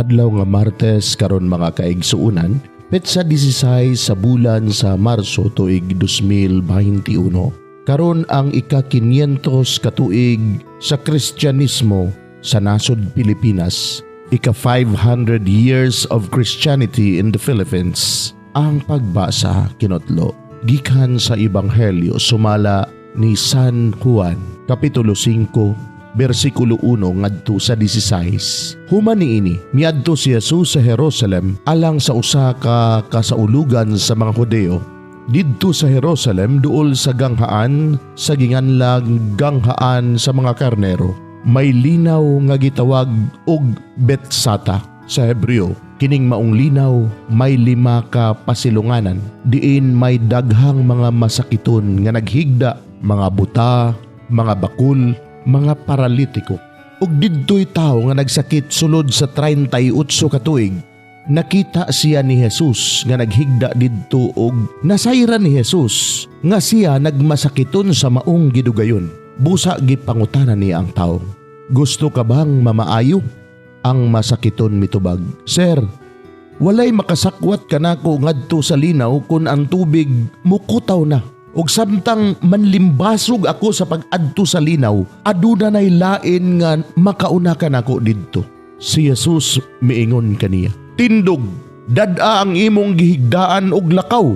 Adlaw nga Martes karon mga kaigsuunan, petsa 16 sa bulan sa Marso tuig 2021. Karon ang ika-500 katuig sa Kristyanismo sa nasod Pilipinas, ika-500 years of Christianity in the Philippines. Ang pagbasa kinotlo gikan sa Ebanghelyo sumala ni San Juan, Kapitulo 5, versikulo 1 ngadto sa 16. Human niini, miadto si Jesus sa Jerusalem alang sa usa ka kasaulugan sa mga Hudeo. Didto sa Jerusalem duol sa ganghaan sa ginganlag ganghaan sa mga karnero. May linaw nga gitawag og Betsata sa Hebreo. Kining maong linaw may 5 ka pasilunganan. Diin may daghang mga masakiton nga naghigda, mga buta, mga bakul, mga paralitiko. Ug didto'y tao nga nagsakit sulod sa 38 katuig. Nakita siya ni Jesus nga naghigda didto ug nasayra ni Jesus nga siya nagmasakiton sa maong gidugayon. Busa gipangutanan niya ang tao, "Gusto ka bang mamaayo?" Ang masakiton mitubag, "Sir, walay makasakwat kanako ngadto sa linaw kun ang tubig mukutaw na. Ug samtang manlimbasog ako sa pag-adto sa linaw, aduna nay lain nga makauna kanako didto." Si Jesus miingon kaniya, "Tindog, dad-a ang imong gihigdaan og lakaw."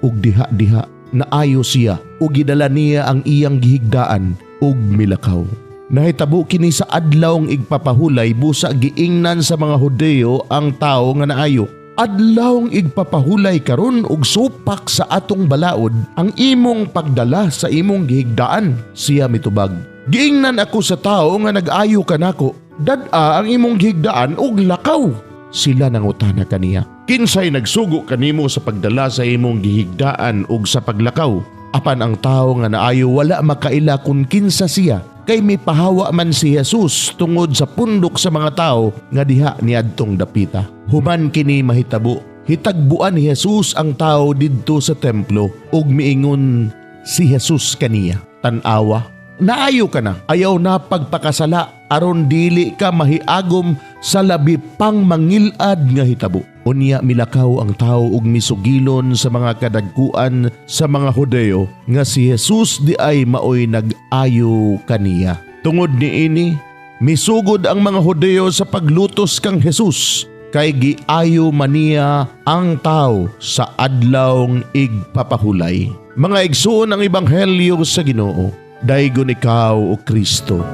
Ug diha-diha naayo siya ug gidala niya ang iyang gihigdaan ug milakaw. Nahitabo kini sa adlawng igpapahulay busa giingnan sa mga Hudeo ang tao nga naayo. Adlawng igpapahulay karon og supak sa atong balaod ang imong pagdala sa imong gihigdaan. Siya mitubag, "Giingnan ako sa tao nga nag-ayo kanako, dad-a ang imong gihigdaan og lakaw." Sila nangutana kaniya, "Kinsay nagsugo kanimo sa pagdala sa imong gihigdaan og sa paglakaw?" Apan ang tao nga naayo wala makaila kung kinsa siya, kay may pahawa man si Jesus tungod sa pundok sa mga tao nga diha niadtong dapita. Human kini mahitabo, hitagbuan ni Jesus ang tao didto sa templo ug miingon si Jesus kaniya, "Tan-awa, naayo ka na, ayaw na pagpakasala aron dili ka mahiagom sa labi pang mangilad nga hitabo." Unya milakaw ang tao ug misugilon sa mga kadagkuan sa mga Hudeo nga si Jesus di ay maoy nag-ayo kaniya. Tungod niini, misugod ang mga Hudeo sa paglutos kang Jesus kay giayo maniya ang tao sa adlawng igpapahulay. Mga igsuon ang Ebanghelyo sa Ginoo. Daygon ikaw o Kristo.